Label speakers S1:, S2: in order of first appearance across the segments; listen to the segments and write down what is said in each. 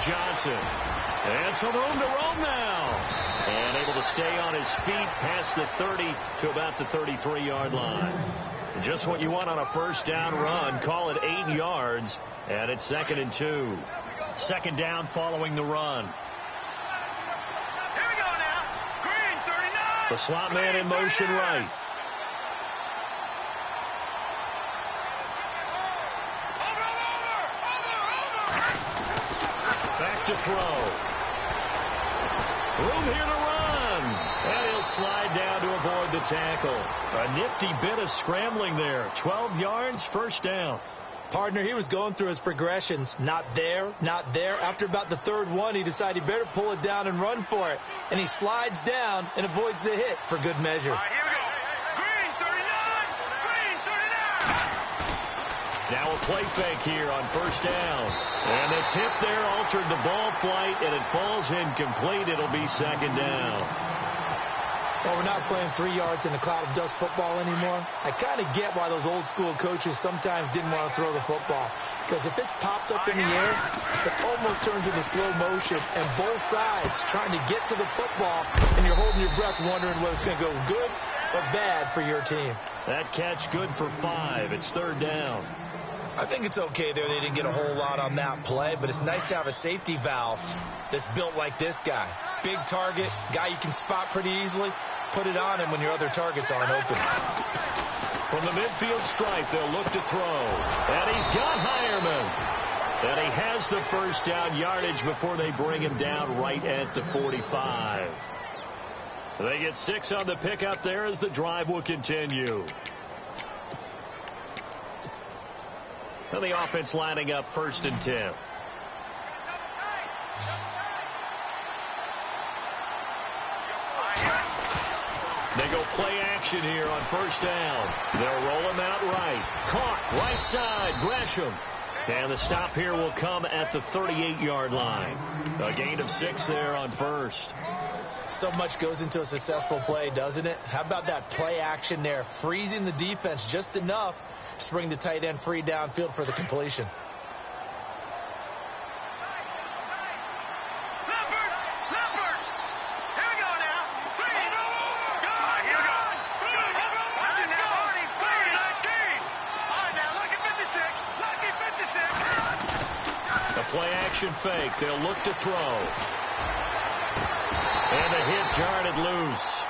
S1: Johnson. And some room to roam now. And able to stay on his feet past the 30 to about the 33-yard line. Just what you want on a first down run. Call it 8 yards. And it's 2nd and 2. Second down following the run.
S2: Here we go now. Green, 39.
S1: The slot man in motion right. Back to throw. Room here to run. And he'll slide down to avoid the tackle. A nifty bit of scrambling there. 12 yards, first down.
S3: Partner, he was going through his progressions. Not there, not there. After about the third one, he decided he better pull it down and run for it. And he slides down and avoids the hit for good measure.
S2: All right, here we go. Green, 39. Green, 39.
S1: Now a play fake here on first down. And the tip there altered the ball flight, and it falls incomplete. It'll be second down.
S3: Well, we're not playing 3 yards in a cloud of dust football anymore. I kind of get why those old school coaches sometimes didn't want to throw the football. Because if it's popped up in the air, it almost turns into slow motion. And both sides trying to get to the football, and you're holding your breath wondering whether it's going to go good or bad for your team.
S1: That catch good for 5. It's third down.
S3: I think it's okay there. They didn't get a whole lot on that play, but it's nice to have a safety valve that's built like this guy. Big target, guy you can spot pretty easily. Put it on him when your other targets aren't open.
S1: From the midfield stripe, they'll look to throw. And he's got Hireman. And he has the first down yardage before they bring him down right at the 45. They get 6 on the pickup there as the drive will continue. And the offense lining up 1st and 10. They go play action here on first down. They'll roll him out right. Caught right side. Gresham. And the stop here will come at the 38-yard line. A gain of 6 there on first.
S3: So much goes into a successful play, doesn't it? How about that play action there? Freezing the defense just enough to bring the tight end free downfield for the completion.
S1: Fake. They'll look to throw. And the hit jarred loose.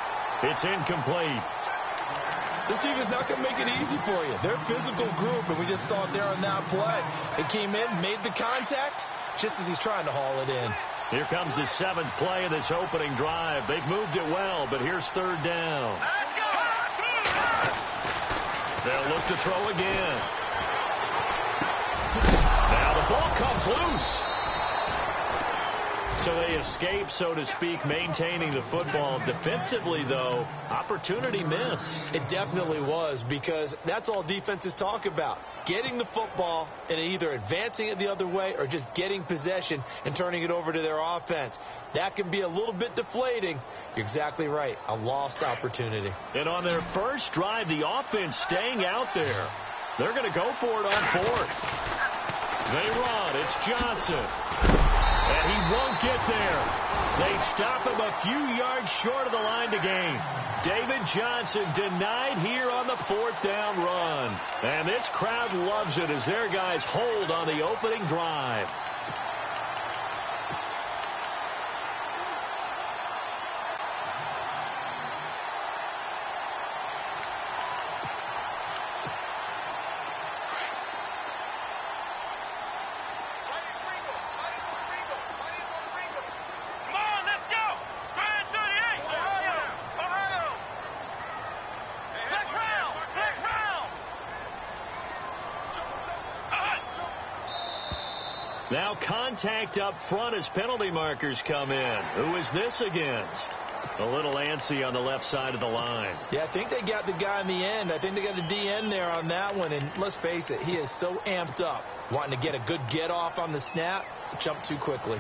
S1: It's incomplete.
S3: This team is not going to make it easy for you. They're a physical group, and we just saw it there on that play. It came in, made the contact, just as he's trying to haul it in.
S1: Here comes the 7th play of this opening drive. They've moved it well, but here's third down.
S2: Let's go.
S1: They'll look to throw again. Now the ball comes loose. So they escape, so to speak, maintaining the football. Defensively, though, opportunity missed.
S3: It definitely was, because that's all defenses talk about. Getting the football and either advancing it the other way or just getting possession and turning it over to their offense. That can be a little bit deflating. You're exactly right. A lost opportunity.
S1: And on their first drive, the offense staying out there. They're going to go for it on 4th. They run. It's Johnson. And he won't get there. They stop him a few yards short of the line to gain. David Johnson denied here on the 4th down run. And this crowd loves it as their guys hold on the opening drive. Now contact up front as penalty markers come in. Who is this against? A little antsy on the left side of the line.
S3: Yeah, I think they got the guy in the end. I think they got the DN there on that one. And let's face it, he is so amped up, wanting to get a good get off on the snap, jump too quickly.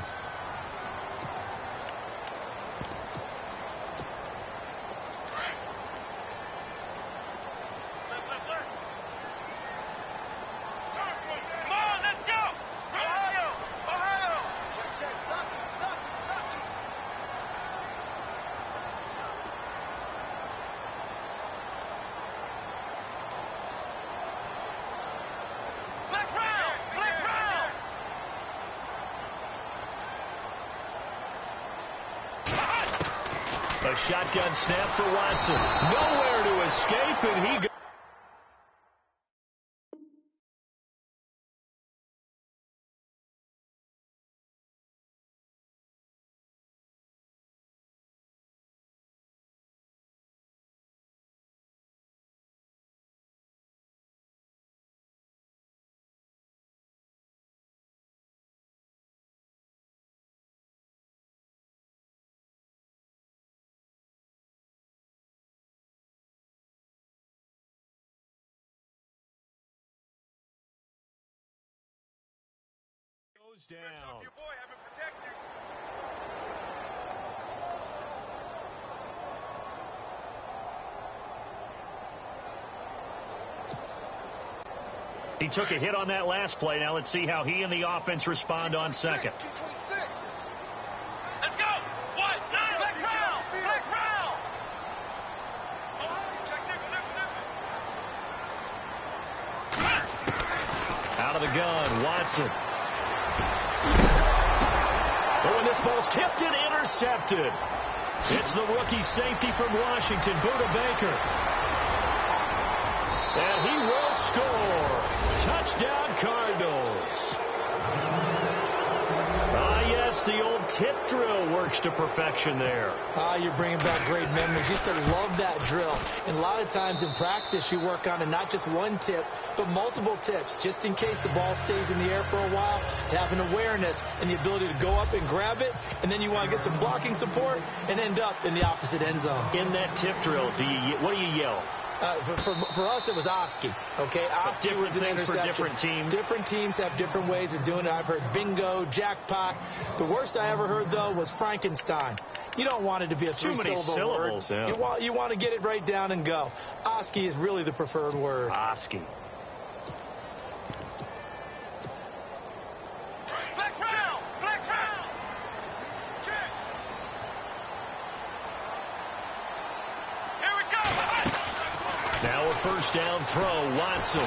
S1: A shotgun snap for Watson. Nowhere to escape, and he goes down.
S2: Your boy, have him protect you.
S1: He took a hit on that last play. Now let's see how he and the offense respond on second.
S2: Let's go. What? Black round. Black round. Check nickel.
S1: Out of the gun, Watson. Oh, and this ball's tipped and intercepted. It's the rookie safety from Washington, Budda Baker. And he will score. Touchdown, Cardinals. Yes, the old tip drill works to perfection there.
S3: You're bringing back great memories. Used to love that drill. And a lot of times in practice, you work on it, not just one tip, but multiple tips, just in case the ball stays in the air for a while, to have an awareness and the ability to go up and grab it, and then you want to get some blocking support and end up in the opposite end zone.
S1: In that tip drill, what do you yell?
S3: For us, it was Oski. Okay, Oski was an interception.
S1: For different teams.
S3: Different teams have different ways of doing it. I've heard bingo, jackpot. The worst I ever heard, though, was Frankenstein. You don't want it to be a three-syllable word.
S1: Yeah.
S3: You want to get it right down and go. Oski is really the preferred word.
S1: Oski.
S2: Black round. Black round. Check. Here we go.
S1: Now a first down throw, Watson.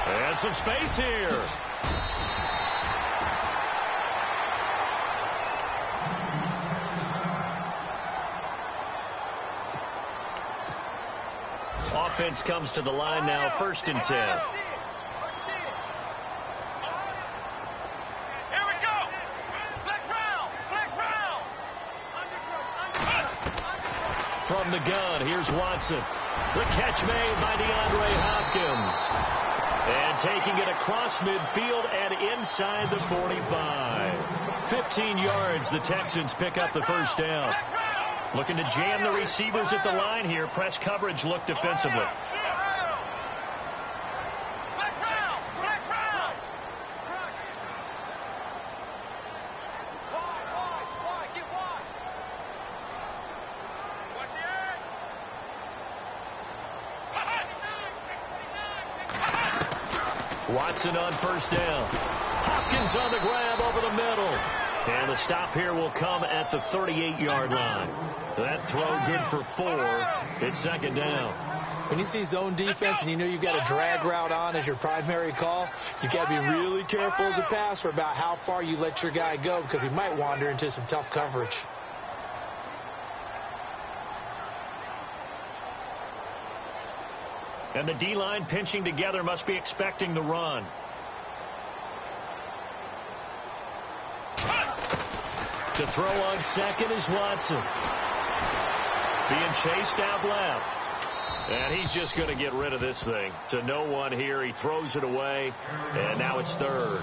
S1: And some space here. Offense comes to the line now, 1st and 10.
S2: Here we go. Black round. Black round.
S1: From the gun, here's Watson. The catch made by DeAndre Hopkins. And taking it across midfield and inside the 45. 15 yards, the Texans pick up the first down. Looking to jam the receivers at the line here. Press coverage look defensively.
S2: Black round. Black round. Wide. Get wide. What's the edge?
S1: Watson on first down. Hopkins on the grab over the middle. And the stop here will come at the 38-yard line. That throw good for 4. It's second down.
S3: When you see zone defense and you know you've got a drag route on as your primary call, you've got to be really careful as a passer about how far you let your guy go because he might wander into some tough coverage.
S1: And the D-line pinching together must be expecting the run. To throw on second is Watson. Being chased out left. And he's just going to get rid of this thing. To no one here. He throws it away. And now it's 3rd.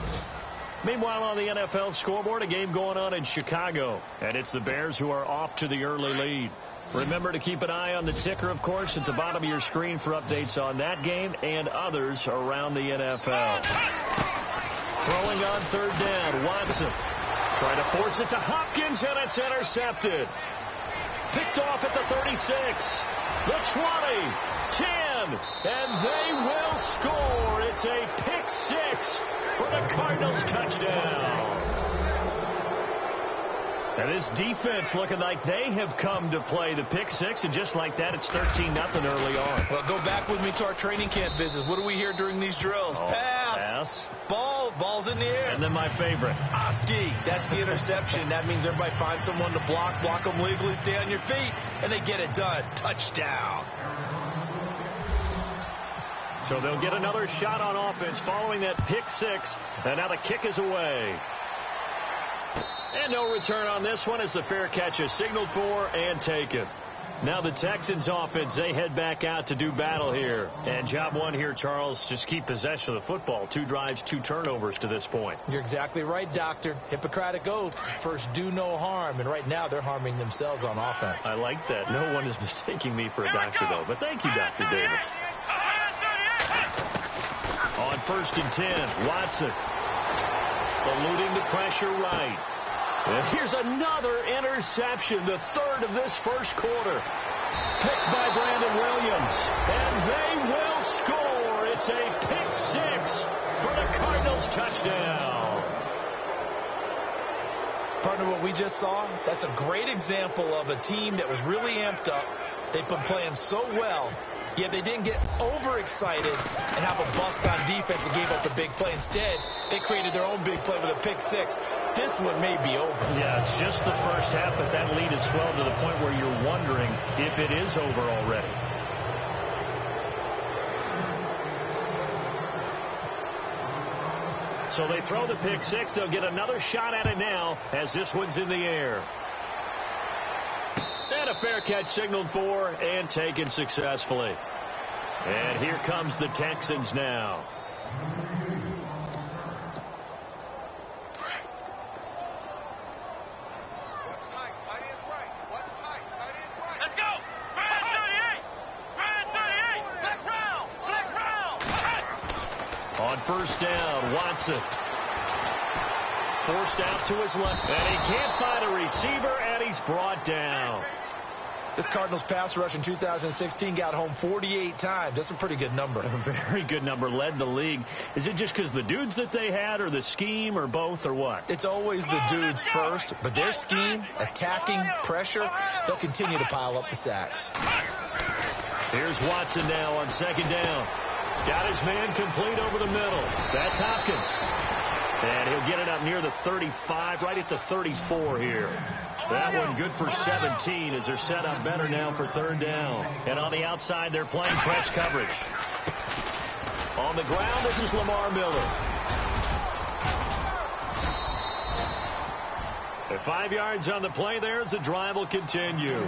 S1: Meanwhile, on the NFL scoreboard, a game going on in Chicago. And it's the Bears who are off to the early lead. Remember to keep an eye on the ticker, of course, at the bottom of your screen for updates on that game and others around the NFL. Throwing on 3rd down, Watson. Trying to force it to Hopkins, and it's intercepted. Picked off at the 36, the 20, 10, and they will score. It's a pick 6 for the Cardinals touchdown. And this defense looking like they have come to play the pick 6, and just like that, it's 13-0 early on.
S3: Well, go back with me to our training camp visits. What do we hear during these drills? Pass.
S1: Yes.
S3: Ball's in the air.
S1: And then my favorite.
S3: Oski. That's the interception. That means everybody finds someone to block them legally, stay on your feet, and they get it done. Touchdown.
S1: So they'll get another shot on offense following that pick six. And now the kick is away. And no return on this one as the fair catch is signaled for and taken. Now the Texans offense, they head back out to do battle here. And job one here, Charles, just keep possession of the football. 2 drives, 2 turnovers to this point.
S3: You're exactly right, Doctor. Hippocratic oath. First, do no harm. And right now, they're harming themselves on offense.
S1: I like that. No one is mistaking me for a doctor, though. But thank you, Dr. Davis. On 1st and 10, Watson eluding the pressure right. And here's another interception, the 3rd of this first quarter. Picked by Brandon Williams. And they will score. It's a pick 6 for the Cardinals touchdown.
S3: Partner, what we just saw, that's a great example of a team that was really amped up. They've been playing so well, yet they didn't get overexcited and have a bust on defense and gave up the big play. Instead, they created their own big play with a pick 6. This one may be over.
S1: Yeah, it's just the first half, but that lead has swelled to the point where you're wondering if it is over already. So they throw the pick 6. They'll get another shot at it now as this one's in the air. And a fair catch signaled for and taken successfully. And here comes the Texans now.
S2: Let's go! Brad 38! Brad 38! Next round! Next round!
S1: On 1st down, Watson. Forced out to his left. And he can't find a receiver, and he's brought down.
S3: This Cardinals pass rush in 2016 got home 48 times. That's a pretty good number.
S1: A very good number, led the league. Is it just because the dudes that they had, or the scheme, or both, or what?
S3: It's always the dudes first, but their scheme, attacking, pressure, they'll continue to pile up the sacks.
S1: Here's Watson now on 2nd down. Got his man complete over the middle. That's Hopkins. And he'll get it up near the 35, right at the 34 here. That one good for 17 as they're set up better now for 3rd down. And on the outside, they're playing press coverage. On the ground, this is Lamar Miller. At 5 yards on the play there as the drive will continue.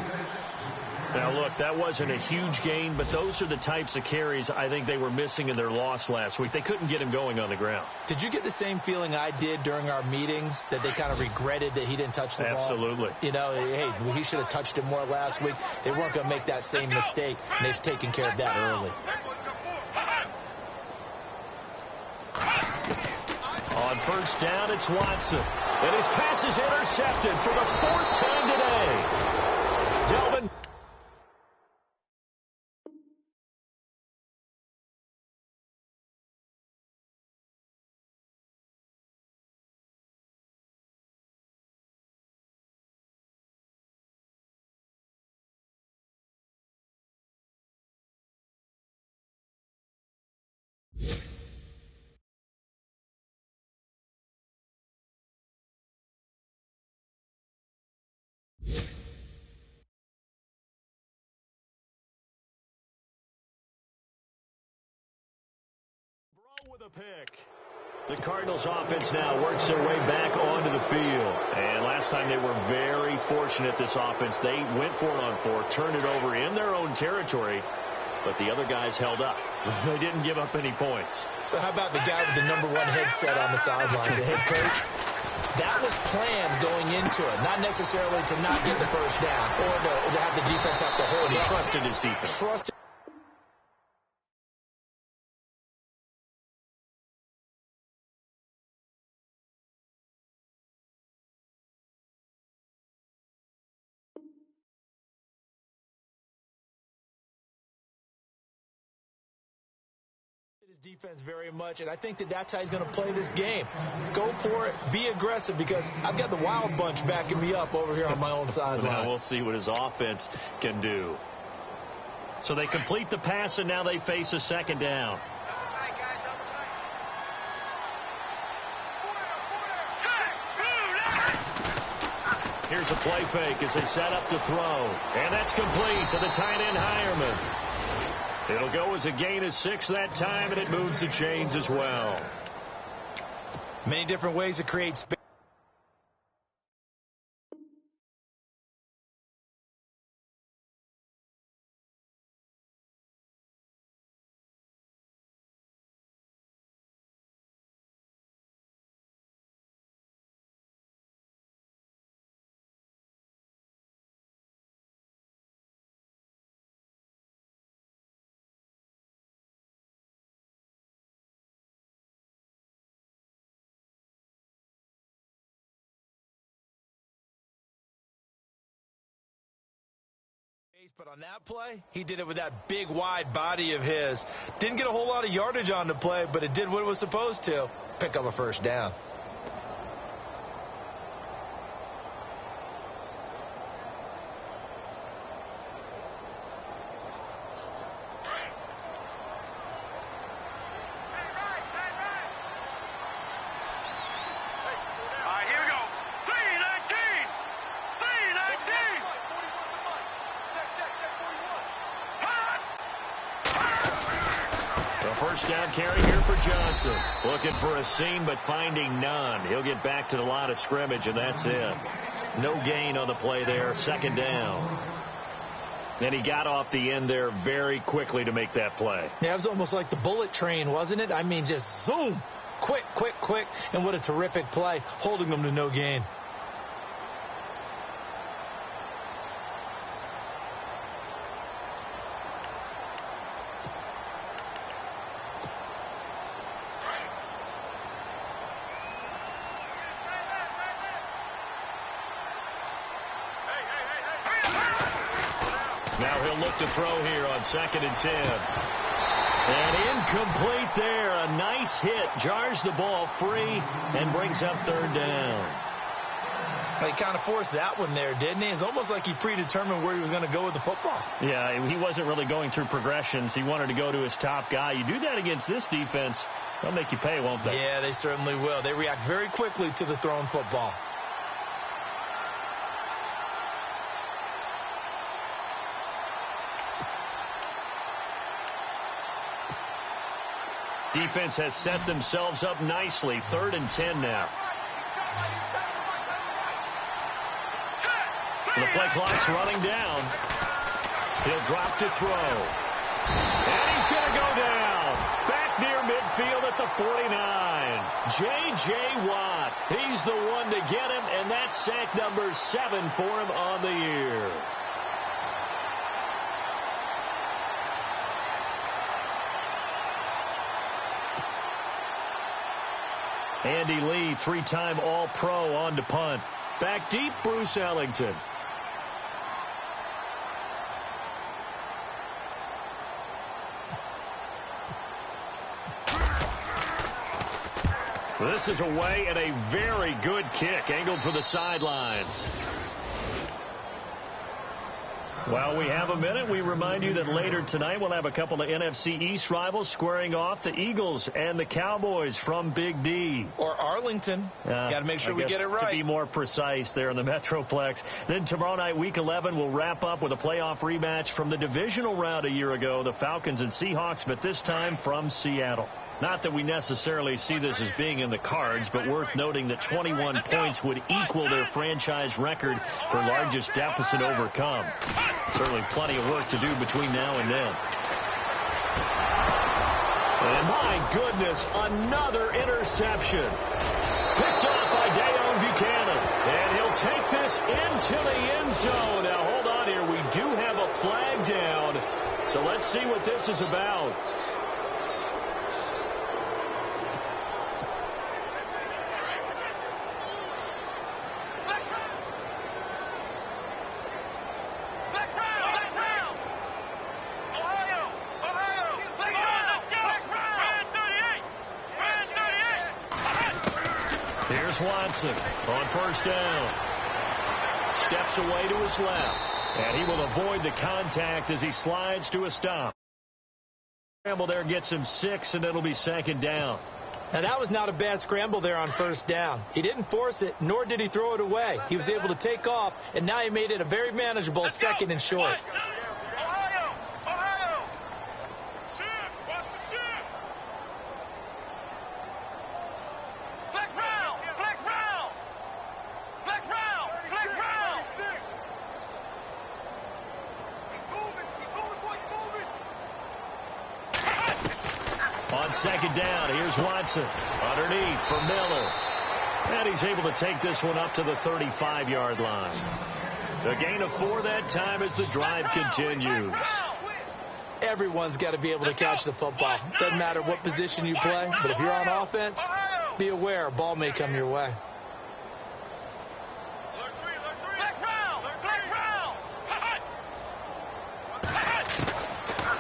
S1: Now, look, that wasn't a huge gain, but those are the types of carries I think they were missing in their loss last week. They couldn't get him going on the ground.
S3: Did you get the same feeling I did during our meetings, that they kind of regretted that he didn't touch the ball?
S1: Absolutely.
S3: You know, hey, he should have touched it more last week. They weren't going to make that same mistake, and they've taken care of that early.
S1: On 1st down, it's Watson. And his pass is intercepted for the 4th time today. Delvin. With a pick. The Cardinals offense now works their way back onto the field. And last time they were very fortunate, this offense. They went for it on 4, turned it over in their own territory, but the other guys held up. They didn't give up any points.
S3: So how about the guy with the #1 headset on the sidelines, the head coach? That was planned going into it, not necessarily to not get the first down or to have the defense have to hold
S1: He
S3: up.
S1: trusted his defense.
S3: Trusted. His defense very much, and I think that's how he's going to play this game. Go for it, be aggressive, because I've got the wild bunch backing me up over here on my own sideline.
S1: Now we'll see what his offense can do. So they complete the pass, and now they face a 2nd down. here's a play fake as they set up to throw. And that's complete to the tight end, Heuerman. It'll go as a gain of 6 that time, and it moves the chains as well.
S3: Many different ways to create space. But on that play, he did it with that big, wide body of his. Didn't get a whole lot of yardage on the play, but it did what it was supposed to. Pick up a first down.
S1: First down carry here for Johnson. Looking for a seam, but finding none. He'll get back to the line of scrimmage, and that's it. No gain on the play there. Second down. And he got off the end there very quickly to make that play.
S3: Yeah, it was almost like the bullet train, wasn't it? I mean, just zoom. Quick, quick, quick. And what a terrific play, holding them to no gain.
S1: Now he'll look to throw here on 2nd and 10. And incomplete there. A nice hit. Jars the ball free and brings up 3rd down.
S3: He kind of forced that one there, didn't he? It's almost like he predetermined where he was going to go with the football.
S4: Yeah, he wasn't really going through progressions. He wanted to go to his top guy. You do that against this defense, they'll make you pay, won't they?
S3: Yeah, they certainly will. They react very quickly to the thrown football.
S1: Defense has set themselves up nicely. 3rd and 10 now. The play clock's running down. He'll drop to throw. And he's going to go down. Back near midfield at the 49. J.J. Watt. He's the one to get him, and that's sack number 7 for him on the year. Andy Lee, 3-time All-Pro on to punt. Back deep, Bruce Ellington. This is away and a very good kick, angled for the sidelines. While we have a minute, we remind you that later tonight we'll have a couple of NFC East rivals squaring off, the Eagles and the Cowboys from Big D.
S3: Or Arlington. Got to make sure we get it right.
S1: To be more precise there in the Metroplex. Then tomorrow night, Week 11, we'll wrap up with a playoff rematch from the divisional round a year ago, the Falcons and Seahawks, but this time from Seattle. Not that we necessarily see this as being in the cards, but worth noting that 21 points would equal their franchise record for largest deficit overcome. Certainly plenty of work to do between now and then. And my goodness, another interception. Picked off by Deone Bucannon. And he'll take this into the end zone. Now, hold on here. We do have a flag down. So let's see what this is about. Watson on first down. Steps away to his left. And he will avoid the contact as he slides to a stop. Scramble there gets him 6, and it'll be 2nd down.
S3: Now, that was not a bad scramble there on first down. He didn't force it, nor did he throw it away. He was able to take off, and now he made it a very manageable second and short.
S2: Ohio! Ohio! Shift! Watch the shift! Flex round! Flex round! Flex round! Flex round! He's moving! He's moving, boy! He's moving!
S1: On second down, here's Watson. Underneath for Miller. And he's able to take this one up to the 35-yard line. A gain of 4 that time as the drive continues.
S3: Everyone's got to be able to catch the football. Doesn't matter what position you play, but if you're on offense, be aware a ball may come your way.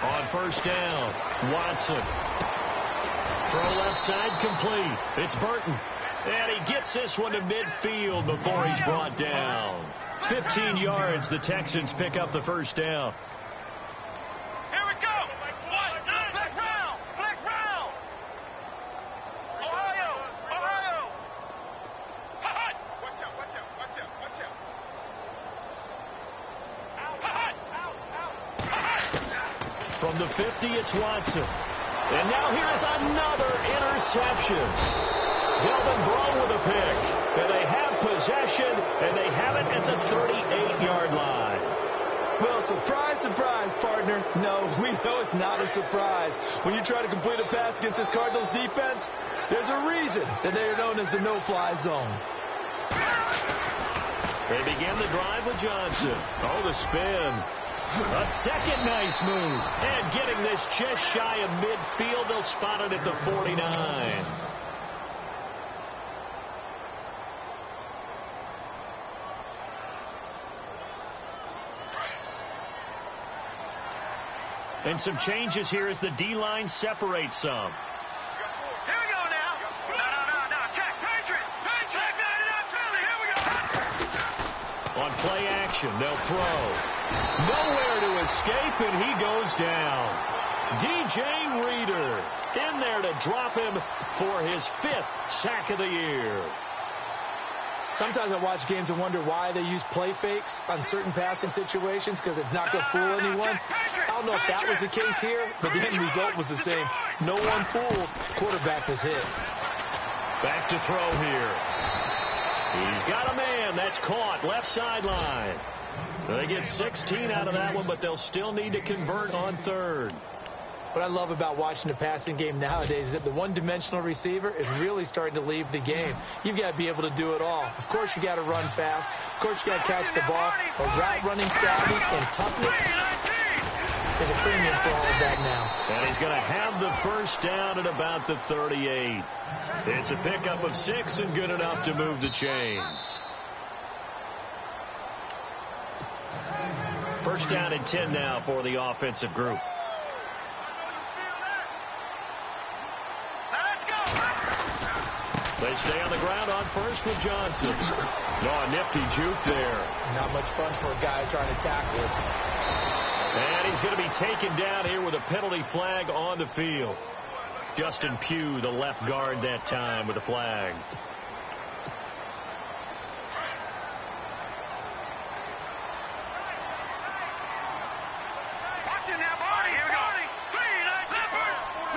S1: On first down, Watson. Throw left side complete. It's Burton. And he gets this one to midfield before he's brought down. 15 yards, the Texans pick up the first down.
S2: Here we go! Flex round! Flex round! Ohio! Ohio! Watch out, watch out, watch out, watch out.
S1: From the 50, it's Watson. And now here's another interception. Delvin Breaux with a pick. And they have possession, and they have it at the 38-yard line.
S3: Well, surprise, surprise, partner. No, we know it's not a surprise. When you try to complete a pass against this Cardinals defense, there's a reason that they are known as the no-fly zone.
S1: They begin the drive with Johnson. Oh, the spin. A second nice move. And getting this just shy of midfield, they'll spot it at the 49. And some changes here as the D-line separates some.
S2: Here we go now. No. Check. Patriot. Check that it up, Philly. Here we go.
S1: On play action, they'll throw. Nowhere to escape, and he goes down. DJ Reader in there to drop him for his 5th sack of the year.
S3: Sometimes I watch games and wonder why they use play fakes on certain passing situations because it's not going to fool anyone. I don't know if that was the case here, but the end result was the same. No one fooled. Quarterback was hit.
S1: Back to throw here. He's got a man. That's caught. Left sideline. They get 16 out of that one, but they'll still need to convert on third.
S3: What I love about watching the passing game nowadays is that the one-dimensional receiver is really starting to leave the game. You've got to be able to do it all. Of course, you got to run fast. Of course, you got to catch the ball. But route running savvy and toughness is a premium for all of that now.
S1: And he's going to have the first down at about the 38. It's a pickup of 6 and good enough to move the chains. First down and 10 now for the offensive group. They stay on the ground on first with Johnson. No, a nifty juke there.
S3: Not much fun for a guy trying to tackle.
S1: And he's going to be taken down here with a penalty flag on the field. Justin Pugh, the left guard that time with the flag.
S2: Watch it now, Barney. Here we go. Green,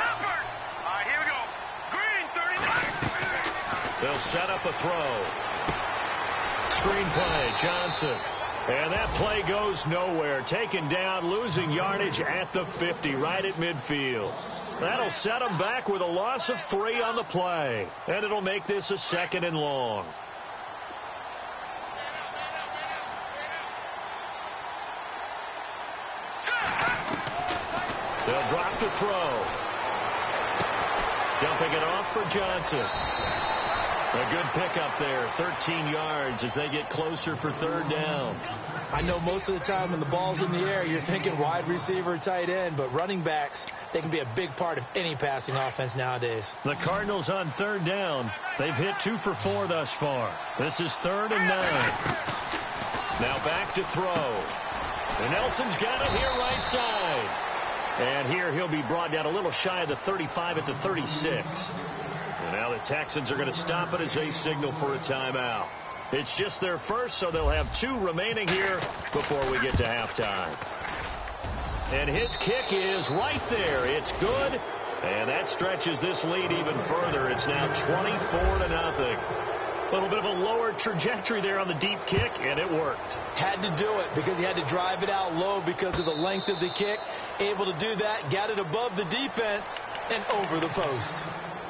S2: Leopard. All right, here we go. Green, 39.
S1: They'll set up a throw. Screen play, Johnson. And that play goes nowhere. Taken down, losing yardage at the 50, right at midfield. That'll set them back with a loss of 3 on the play. And it'll make this a 2nd and long. They'll drop to throw. Dumping it off for Johnson. A good pickup there, 13 yards as they get closer for third down.
S3: I know most of the time when the ball's in the air, you're thinking wide receiver, tight end, but running backs, they can be a big part of any passing offense nowadays.
S1: The Cardinals on third down. They've hit 2 for 4 thus far. This is 3rd and 9. Now back to throw. And Nelson's got it here right side. And here he'll be brought down a little shy of the 35 at the 36. And now the Texans are going to stop it as they signal for a timeout. It's just their first, so they'll have 2 remaining here before we get to halftime. And his kick is right there. It's good. And that stretches this lead even further. It's now 24-0. A little bit of a lower trajectory there on the deep kick, and it worked.
S3: Had to do it because he had to drive it out low because of the length of the kick. Able to do that, got it above the defense and over the post.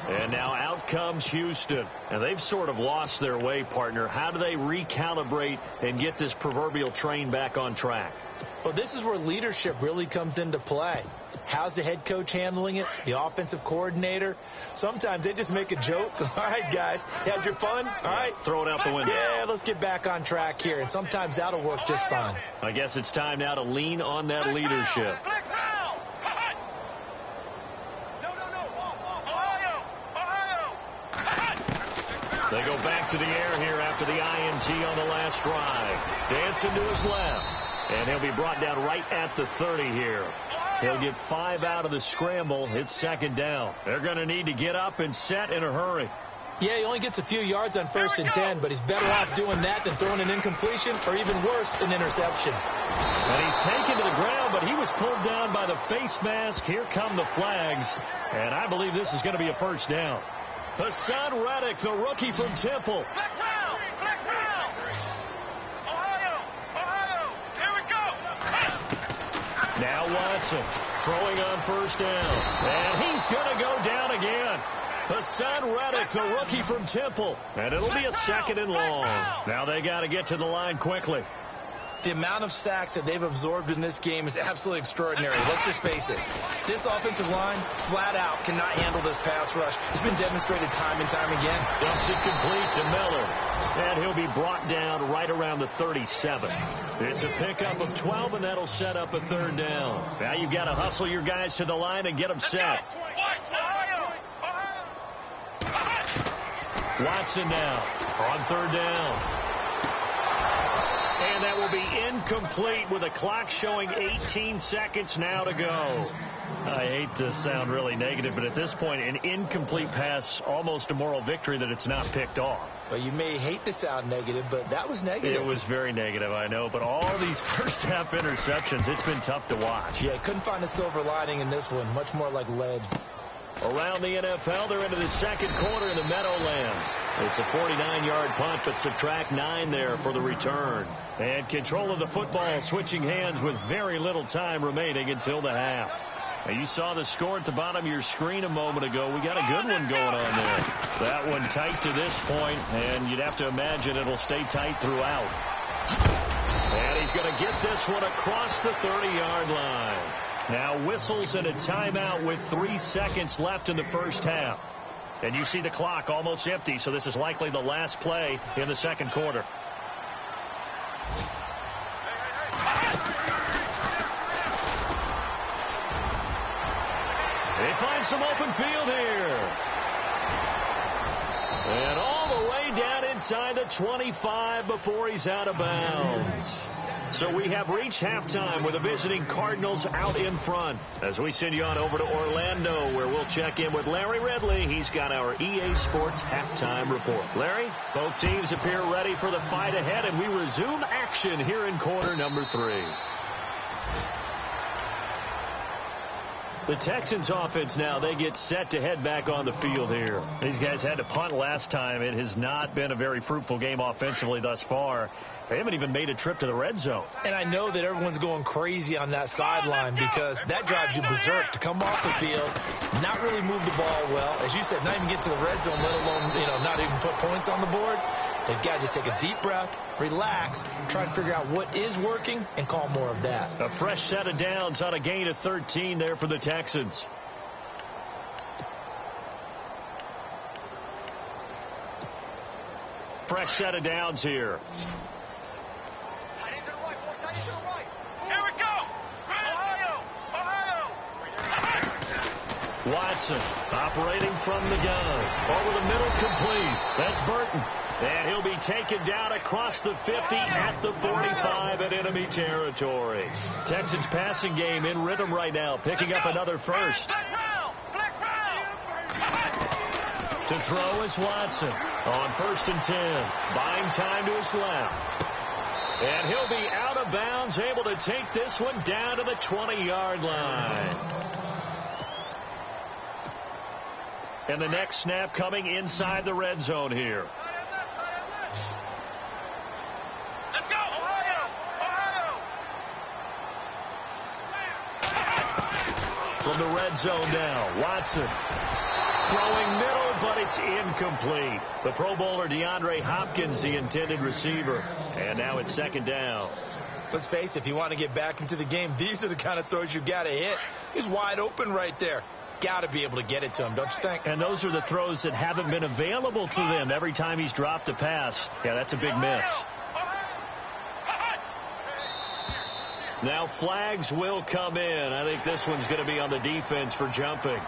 S1: And now out comes Houston. And they've sort of lost their way, partner. How do they recalibrate and get this proverbial train back on track?
S3: Well, this is where leadership really comes into play. How's the head coach handling it? The offensive coordinator? Sometimes they just make a joke. All right, guys, had your fun? All right.
S1: Throw it out the window.
S3: Yeah, let's get back on track here. And sometimes that'll work just fine.
S1: I guess it's time now to lean on that leadership. They go back to the air here after the INT on the last drive. Dancing to his left. And he'll be brought down right at the 30 here. He'll get 5 out of the scramble. It's second down. They're going to need to get up and set in a hurry.
S3: Yeah, he only gets a few yards on 1st and 10, but he's better off doing that than throwing an incompletion or even worse, an interception.
S1: And he's taken to the ground, but he was pulled down by the face mask. Here come the flags. And I believe this is going to be a first down. Hassan Reddick, the rookie from Temple. Now Watson throwing on first down. And he's going to go down again. Hassan Reddick, the rookie from Temple. And it'll be a 2nd and long. Now they got to get to the line quickly.
S3: The amount of sacks that they've absorbed in this game is absolutely extraordinary. Let's just face it. This offensive line, flat out, cannot handle this pass rush. It's been demonstrated time and time again.
S1: Dumps it complete to Miller. And he'll be brought down right around the 37. It's a pickup of 12, and that'll set up a 3rd down. Now you've got to hustle your guys to the line and get them set. Watson now on 3rd down. And that will be incomplete with a clock showing 18 seconds now to go. I hate to sound really negative, but at this point, an incomplete pass, almost a moral victory that it's not picked off.
S3: Well, you may hate to sound negative, but that was negative.
S1: It was very negative, I know. But all these first-half interceptions, it's been tough to watch.
S3: Yeah, couldn't find a silver lining in this one. Much more like lead.
S1: Around the NFL, they're into the 2nd quarter in the Meadowlands. It's a 49-yard punt, but subtract 9 there for the return. And control of the football switching hands with very little time remaining until the half. Now, you saw the score at the bottom of your screen a moment ago. We got a good one going on there. That one tight to this point, and you'd have to imagine it'll stay tight throughout. And he's going to get this one across the 30-yard line. Now whistles and a timeout with 3 seconds left in the first half. And you see the clock almost empty, so this is likely the last play in the 2nd quarter. They find some open field here. And all the way down inside the 25 before he's out of bounds. So we have reached halftime with the visiting Cardinals out in front. As we send you on over to Orlando, where we'll check in with Larry Ridley. He's got our EA Sports halftime report. Larry, both teams appear ready for the fight ahead, and we resume action here in quarter number 3. The Texans offense now, they get set to head back on the field here. These guys had to punt last time. It has not been a very fruitful game offensively thus far. They haven't even made a trip to the red zone.
S3: And I know that everyone's going crazy on that sideline because that drives you berserk to come off the field, not really move the ball well. As you said, not even get to the red zone, let alone, not even put points on the board. They've got to just take a deep breath, relax, try to figure out what is working, and call more of that.
S1: A fresh set of downs on a gain of 13 there for the Texans. Fresh set of downs here.
S2: Here we go! Ohio!
S1: Watson operating from the gun. Over the middle, complete. That's Burton. And he'll be taken down across the 50 at the 45 in enemy territory. Texans passing game in rhythm right now, picking up another first. To throw is Watson on 1st and 10. Buying time to his left. And he'll be out of bounds, able to take this one down to the 20-yard line. And the next snap coming inside the red zone here.
S2: Let's go, Ohio! Ohio!
S1: From the red zone now, Watson. Throwing middle, but it's incomplete. The Pro Bowler DeAndre Hopkins, the intended receiver. And now it's 2nd down.
S3: Let's face it, if you want to get back into the game, these are the kind of throws you got to hit. He's wide open right there. Got to be able to get it to him, don't you think?
S1: And those are the throws that haven't been available to them every time he's dropped a pass. Yeah, that's a big miss. Now flags will come in. I think this one's going to be on the defense for jumping.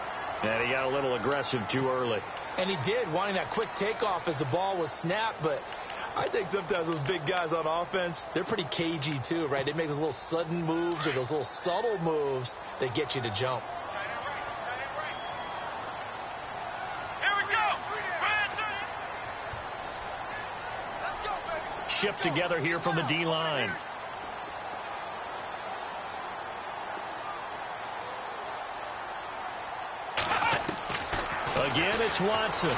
S1: And he got a little aggressive too early.
S3: And he did, wanting that quick takeoff as the ball was snapped. But I think sometimes those big guys on offense, they're pretty cagey too, right? They make those little sudden moves or those little subtle moves that get you to jump.
S1: Shipped together here from the D-line. Again, it's Watson.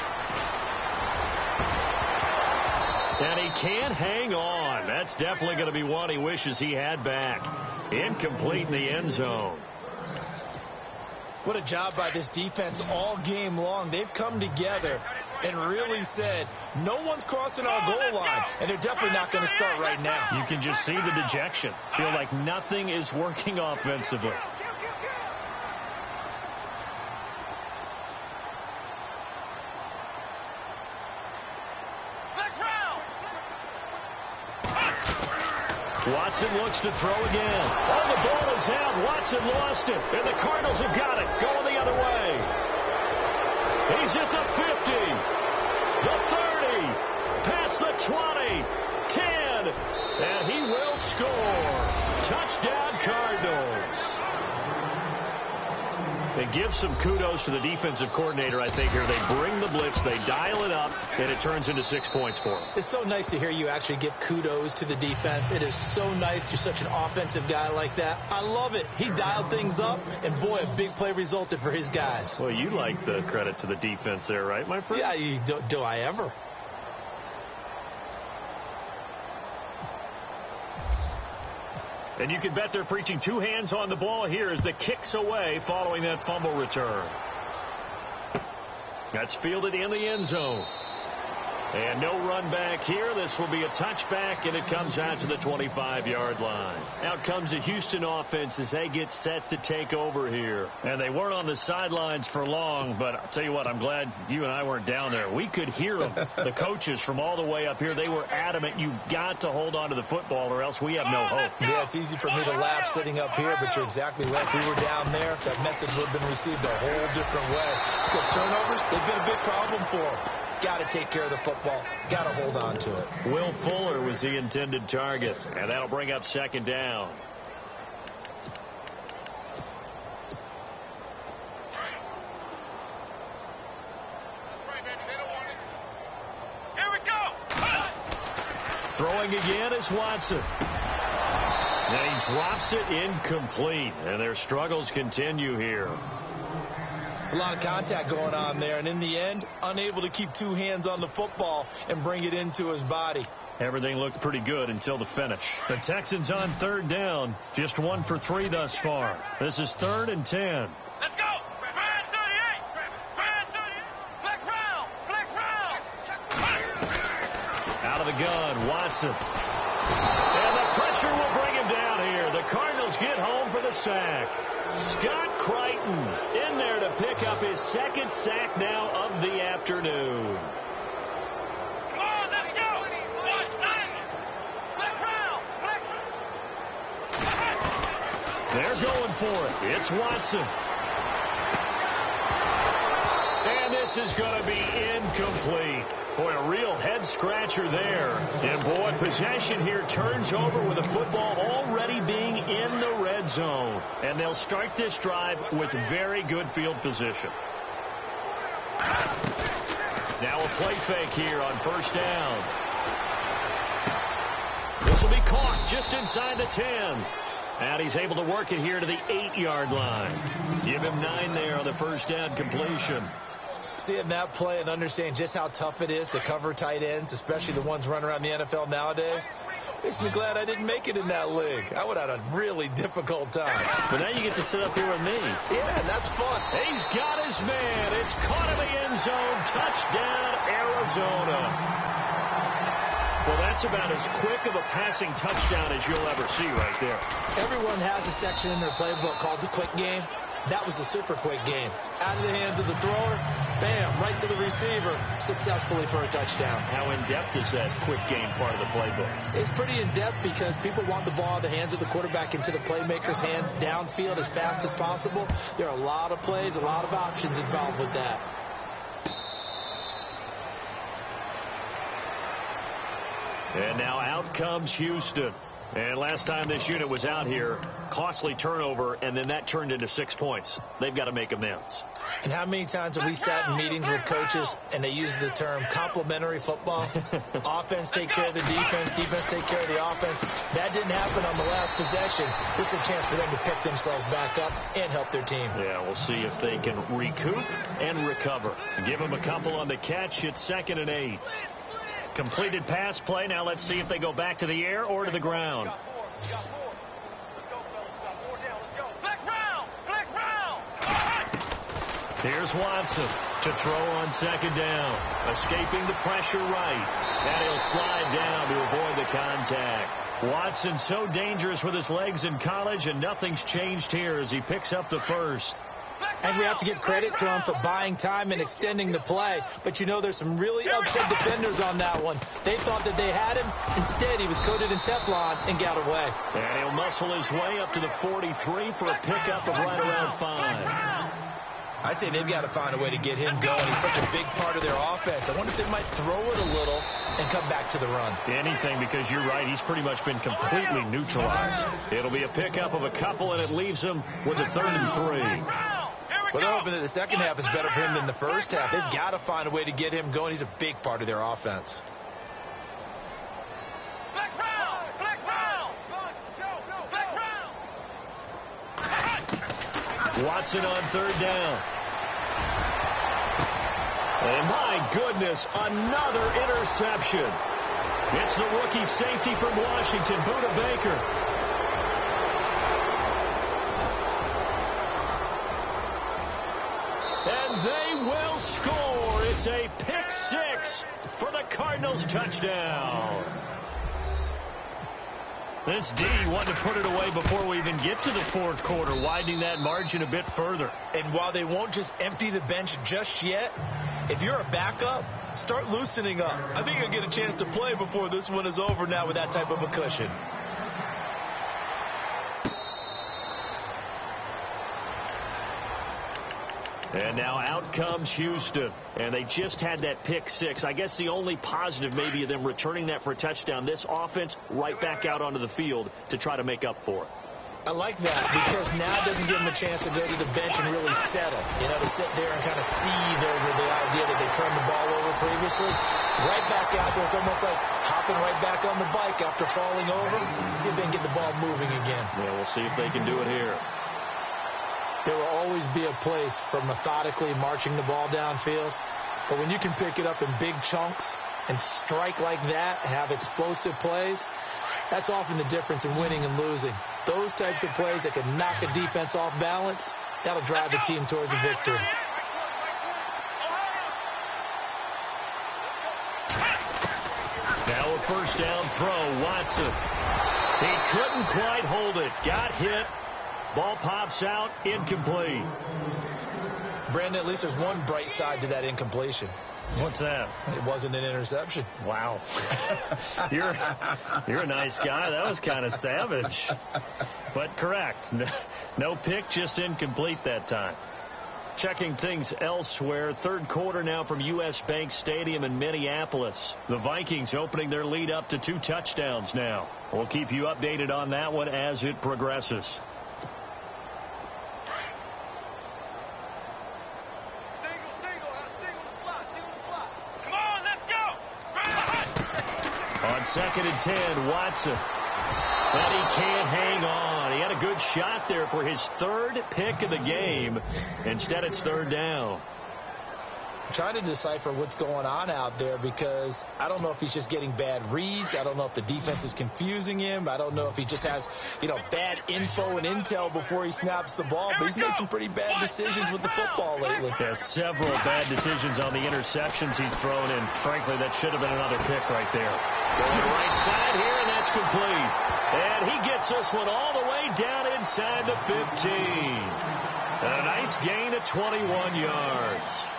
S1: And he can't hang on. That's definitely going to be one he wishes he had back. Incomplete in the end zone.
S3: What a job by this defense all game long. They've come together and really said, no one's crossing our goal line, and they're definitely not going to start right now.
S1: You can just see the dejection. Feel like nothing is working offensively. Watson looks to throw again. Oh, the ball is out. Watson lost it. And the Cardinals have got it. Going the other way. He's at the 50. The 30. Past the 20. 10. And he will score. Touchdown, Cardinals. They give some kudos to the defensive coordinator, I think, here. They bring the blitz, they dial it up, and it turns into 6 points for them.
S3: It's so nice to hear you actually give kudos to the defense. It is so nice. You're such an offensive guy like that. I love it. He dialed things up, and boy, a big play resulted for his guys.
S1: Well, you like the credit to the defense there, right, my friend?
S3: Yeah, do I ever?
S1: And you can bet they're preaching two hands on the ball here as the kick's away following that fumble return. That's fielded in the end zone. And no run back here. This will be a touchback, and it comes out to the 25-yard line. Out comes the Houston offense as they get set to take over here. And they weren't on the sidelines for long, but I'll tell you what, I'm glad you and I weren't down there. We could hear them, the coaches from all the way up here. They were adamant, you've got to hold on to the football or else we have no hope.
S3: Yeah, it's easy for me to laugh sitting up here, but you're exactly right. If we were down there, that message would have been received a whole different way. Because turnovers, they've been a big problem for them. Got to take care of the football. Got to hold on to it.
S1: Will Fuller was the intended target, and that'll bring up second down.
S2: Here we go.
S1: Throwing again is Watson. And he drops it incomplete, and their struggles continue here.
S3: There's a lot of contact going on there, and in the end, unable to keep two hands on the football and bring it into his body.
S1: Everything looked pretty good until the finish. The Texans on third down, just 1 for 3 thus far. This is 3rd and 10.
S2: Let's go. Brad 38. Brad 38. Flex round. Flex round.
S1: Out of the gun, Watson. And the pressure will bring him down here. The Cardinals get home for the sack. Scott Crichton in there to pick up his second sack now of the afternoon.
S2: Come on, let's go. Flex round.
S1: They're going for it. It's Watson. And this is going to be incomplete. Boy, a real head-scratcher there. And, boy, possession here turns over with the football already being in the red zone. And they'll start this drive with very good field position. Now a play fake here on first down. This will be caught just inside the 10. And he's able to work it here to the 8-yard line. Give him 9 there on the first down completion.
S3: Seeing that play and understand just how tough it is to cover tight ends, especially the ones running around the NFL nowadays, makes me glad I didn't make it in that league. I would have had a really difficult time.
S4: But now you get to sit up here with me.
S3: Yeah, that's fun.
S1: He's got his man. It's caught in the end zone. Touchdown, Arizona. Well, that's about as quick of a passing touchdown as you'll ever see right there.
S3: Everyone has a section in their playbook called the quick game. That was a super quick game. Out of the hands of the thrower, bam, right to the receiver, successfully for a touchdown.
S4: How in-depth is that quick game part of the playbook?
S3: It's pretty in-depth because people want the ball in the hands of the quarterback into the playmaker's hands downfield as fast as possible. There are a lot of plays, a lot of options involved with that.
S1: And now out comes Houston. And last time this unit was out here, costly turnover, and then that turned into 6 points. They've got to make amends.
S3: And how many times have we sat in meetings with coaches and they use the term complementary football? Offense take care of the defense, defense take care of the offense. That didn't happen on the last possession. This is a chance for them to pick themselves back up and help their team.
S1: Yeah, we'll see if they can recoup and recover. Give them a couple on the catch. It's 2nd and 8. Completed pass play. Now let's see if they go back to the air or to the ground. Here's Watson to throw on 2nd down. Escaping the pressure right. And he'll slide down to avoid the contact. Watson so dangerous with his legs in college, and nothing's changed here as he picks up the first.
S3: And we have to give credit to him for buying time and extending the play. But, you know, there's some really upset defenders on that one. They thought that they had him. Instead, he was coated in Teflon and got away.
S1: And he'll muscle his way up to the 43 for a pickup of right around 5.
S3: I'd say they've got to find a way to get him going. He's such a big part of their offense. I wonder if they might throw it a little and come back to the run.
S1: Anything, because you're right. He's pretty much been completely neutralized. It'll be a pickup of a couple, and it leaves him with a 3rd and 3.
S3: Well, they're hoping that the second half is better for him than the first half. They've got to find a way to get him going. He's a big part of their offense.
S1: Watson on 3rd down. And my goodness, another interception. It's the rookie safety from Washington, Budda Baker. And they will score. It's a pick 6 for the Cardinals touchdown. This D wanted to put it away before we even get to the 4th quarter, widening that margin a bit further.
S3: And while they won't just empty the bench just yet, if you're a backup, start loosening up. I think you'll get a chance to play before this one is over now with that type of a cushion.
S1: And now out comes Houston. And they just had that pick 6. I guess the only positive maybe of them returning that for a touchdown. This offense right back out onto the field to try to make up for it.
S3: I like that because now it doesn't give them a chance to go to the bench and really settle. You know, to sit there and kind of seethe over the idea that they turned the ball over previously. Right back out there. It's almost like hopping right back on the bike after falling over. See if they can get the ball moving again.
S1: Yeah, we'll see if they can do it here.
S3: There will always be a place for methodically marching the ball downfield. But when you can pick it up in big chunks and strike like that, have explosive plays, that's often the difference in winning and losing. Those types of plays that can knock a defense off balance, that'll drive the team towards a victory.
S1: Now a first down throw, Watson. He couldn't quite hold it. Got hit. Ball pops out, incomplete.
S3: Brandon, at least there's one bright side to that incompletion.
S1: What's that?
S3: It wasn't an interception.
S1: Wow. You're a nice guy. That was kind of savage. But correct. No pick, just incomplete that time. Checking things elsewhere. 3rd quarter now from U.S. Bank Stadium in Minneapolis. The Vikings opening their lead up to 2 touchdowns now. We'll keep you updated on that one as it progresses.
S4: On 2nd and 10, Watson. But he can't hang on. He had a good shot there for his 3rd pick of the game. Instead, it's 3rd down.
S3: I'm trying to decipher what's going on out there because I don't know if he's just getting bad reads. I don't know if the defense is confusing him. I don't know if he just has, bad info and intel before he snaps the ball. But he's made some pretty bad decisions with the football lately.
S4: Has several bad decisions on the interceptions he's thrown in. Frankly, that should have been another pick right there. Going right side here, and that's complete. And he gets this one all the way down inside the 15. And a nice gain of 21 yards.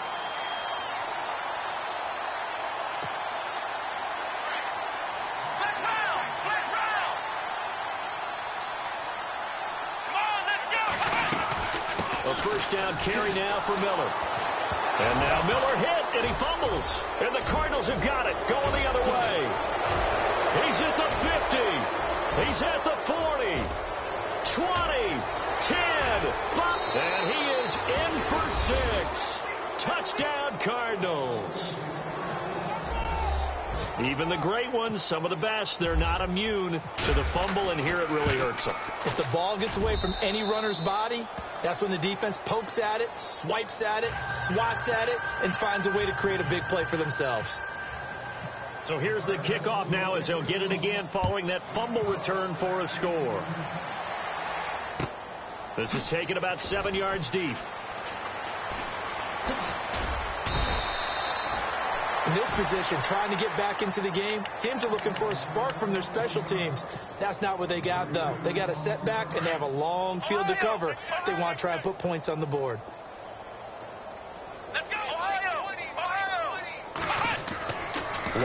S4: A first down carry now for Miller. And now Miller hit, and he fumbles. And the Cardinals have got it, going the other way. He's at the 50. He's at the 40. 20. 10. 5. And he is in for 6. Touchdown, Cardinals. Even the great ones, some of the best, they're not immune to the fumble, and here it really hurts them.
S3: If the ball gets away from any runner's body, that's when the defense pokes at it, swipes at it, swats at it, and finds a way to create a big play for themselves.
S4: So here's the kickoff now as they'll get it again following that fumble return for a score. This is taken about 7 yards deep.
S3: In this position, trying to get back into the game, teams are looking for a spark from their special teams. That's not what they got, though. They got a setback, and they have a long field to cover if they want to try and put points on the board.
S2: Let's go, Ohio!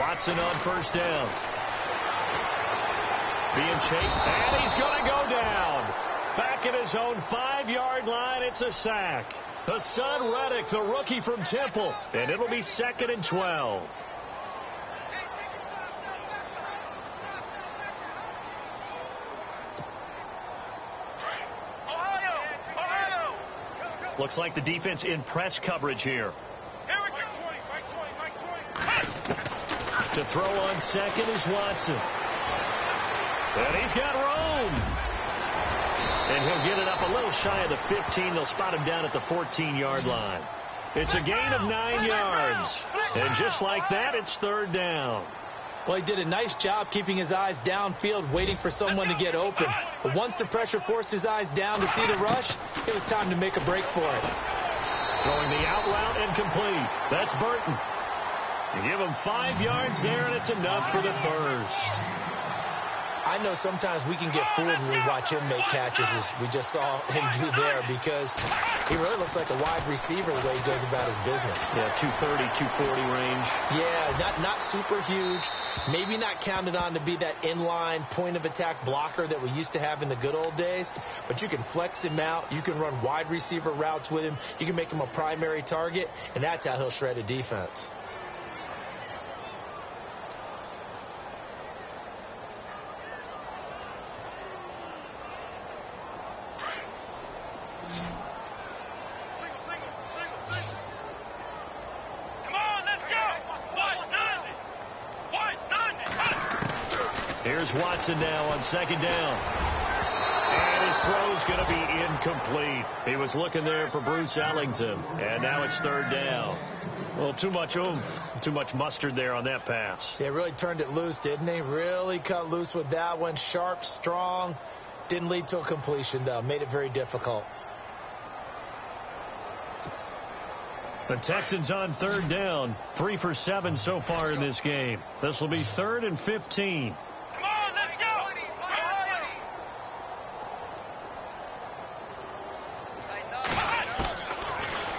S4: Watson on first down. Being chased, and he's going to go down. Back at his own 5-yard line, it's a sack. Hassan Reddick, the rookie from Temple. And it'll be 2nd and 12.
S2: Ohio!
S4: Looks like the defense in press coverage here.
S2: Here we go!
S4: To throw on 2nd is Watson. And he's got room. And he'll get it up a little shy of the 15. They'll spot him down at the 14-yard line. It's a gain of 9 yards. And just like that, it's 3rd down.
S3: Well, he did a nice job keeping his eyes downfield, waiting for someone to get open. But once the pressure forced his eyes down to see the rush, it was time to make a break for it.
S4: Throwing the out route and complete. That's Burton. You give him 5 yards there, and it's enough for the first.
S3: I know sometimes we can get fooled when we watch him make catches, as we just saw him do there, because he really looks like a wide receiver the way he goes about his business.
S4: Yeah, 230, 240 range.
S3: Yeah, not super huge, maybe not counted on to be that inline point-of-attack blocker that we used to have in the good old days, but you can flex him out, you can run wide receiver routes with him, you can make him a primary target, and that's how he'll shred a defense.
S4: Here's Watson now on 2nd down. And his throw's going to be incomplete. He was looking there for Bruce Ellington. And now it's 3rd down. Well, too much oomph, too much mustard there on that pass.
S3: Yeah, really turned it loose, didn't he? Really cut loose with that one. Sharp, strong. Didn't lead to a completion, though. Made it very difficult.
S4: The Texans on 3rd down. 3 for 7 so far in this game. This will be 3rd and 15.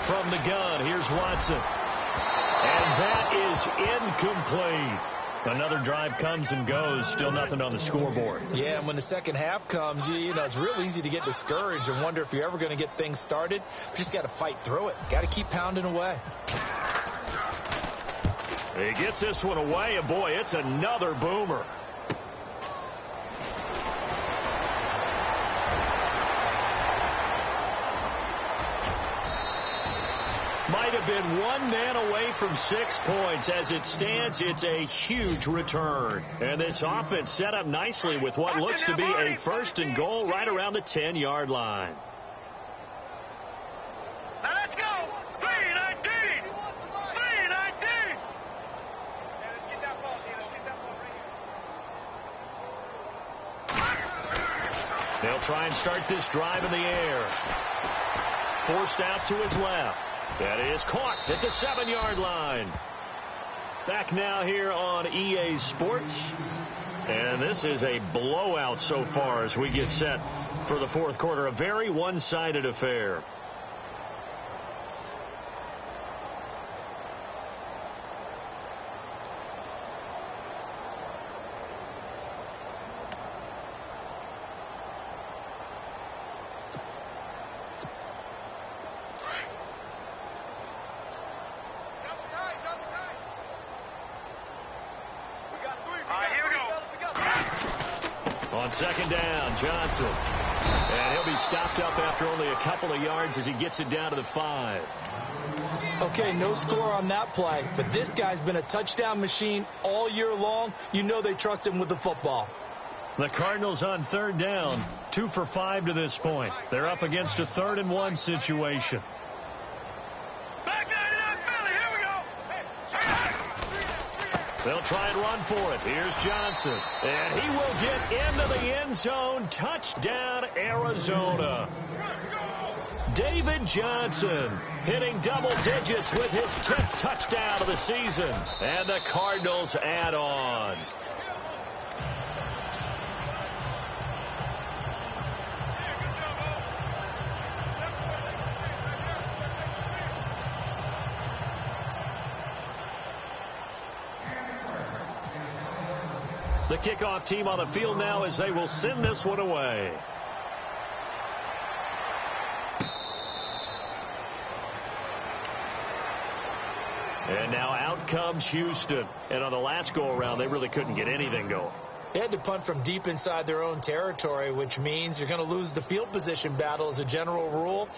S4: From the gun, here's Watson. And that is incomplete. Another drive comes and goes. Still nothing on the scoreboard.
S3: Yeah, and when the second half comes, you know, it's real easy to get discouraged and wonder if you're ever going to get things started. You just got to fight through it. Got to keep pounding away.
S4: He gets this one away, and boy, it's another boomer. Might have been
S1: And one man away from 6 points. As it stands, it's a huge return. And this offense set up nicely with what looks to be a 1st and goal right around the 10-yard line.
S2: Now let's go. 3-19. 3-19. Let's get that ball, Dino. Get that ball right here.
S1: They'll try and start this drive in the air. Forced out to his left. That is caught at the 7-yard line. Back now here on EA Sports. And this is a blowout so far as we get set for the 4th quarter. A very one-sided affair. On 2nd down, Johnson. And he'll be stopped up after only a couple of yards as he gets it down to the 5.
S3: Okay, no score on that play, but this guy's been a touchdown machine all year long. You know they trust him with the football.
S1: The Cardinals on 3rd down, 2 for 5 to this point. They're up against a 3rd and 1 situation. They'll try and run for it. Here's Johnson. And he will get into the end zone. Touchdown, Arizona. David Johnson hitting double digits with his 10th touchdown of the season. And the Cardinals add on. The kickoff team on the field now as they will send this one away. And now out comes Houston. And on the last go-around, they really couldn't get anything going.
S3: They had to punt from deep inside their own territory, which means you're going to lose the field position battle as a general rule.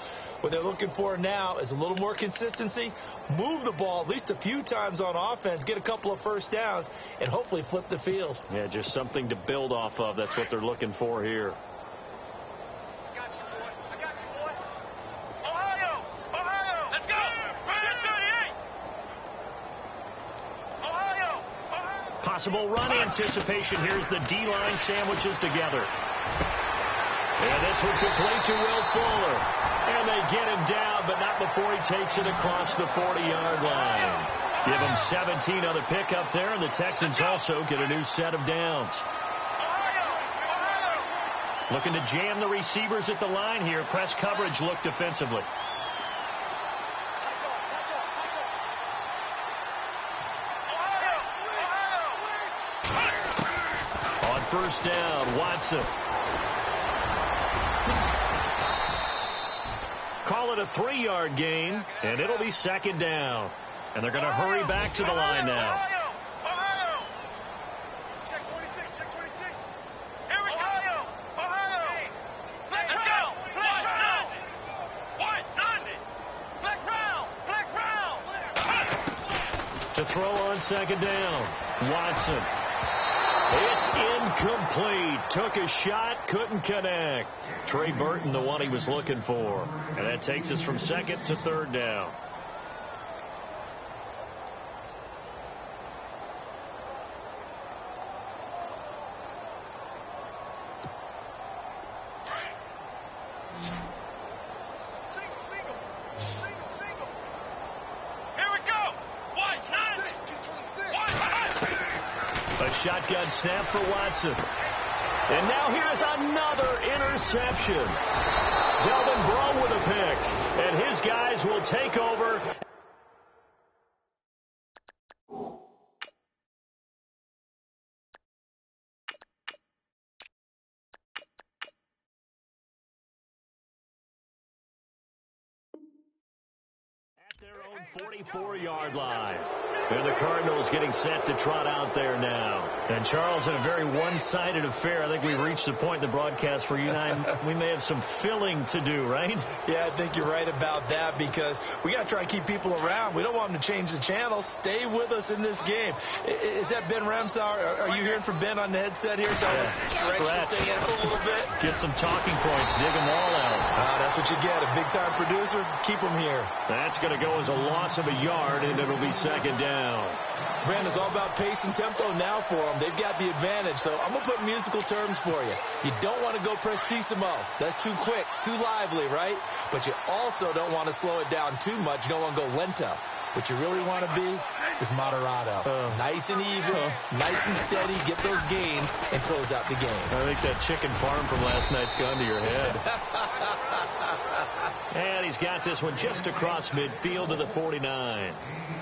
S3: What they're looking for now is a little more consistency, move the ball at least a few times on offense, get a couple of first downs, and hopefully flip the field.
S1: Yeah, just something to build off of. That's what they're looking for here.
S2: I got you, boy. I got you, boy. Ohio! Ohio! Let's go! 38! Ohio! Ohio!
S1: Possible run anticipation. Here's the D-line sandwiches together. And this one complete to Will Fuller. And they get him down, but not before he takes it across the 40-yard line. Give him 17 on the pickup there, and the Texans also get a new set of downs. Looking to jam the receivers at the line here. Press coverage look defensively. On 1st down, Watson. Call it a 3-yard gain, and it'll be 2nd down. And they're going to hurry back to the line now.
S2: Ohio! Check 26, check 26. Here we go! Ohio! Let's go! Flex round! What? Nothing! Flex round! Flex round!
S1: To throw on 2nd down, Watson. It's incomplete. Took a shot, couldn't connect. Trey Burton, the one he was looking for. And that takes us from 2nd to 3rd down.
S2: Here we go! Watch!
S1: A shotgun snap for Watson. And now here's another interception. Delvin Breaux with a pick. And his guys will take over. At their own 44-yard line.
S4: And the Cardinals getting set to trot out there now.
S1: And Charles, in a very one-sided affair, I think we've reached the point in the broadcast for you and I, we may have some filling to do, right?
S3: Yeah, I think you're right about that because we got to try to keep people around. We don't want them to change the channel. Stay with us in this game. Is that Ben Ramsauer? Are you hearing from Ben on the headset here? Tell us, stretch this thing out a little bit.
S1: Get some talking points. Dig them all out.
S3: That's what you get. A big-time producer. Keep them here.
S4: That's going to go as a loss of a yard, and it'll be second down.
S3: Brandon, it's all about pace and tempo now for them. They've got the advantage, so I'm going to put musical terms for you. You don't want to go prestissimo. That's too quick, too lively, right? But you also don't want to slow it down too much. You don't want to go lento. What you really want to be is moderato. Nice and even, nice and steady, get those gains, and close out the game.
S1: I think that chicken farm from last night's gone to your head.
S4: And he's got this one just across midfield to the 49.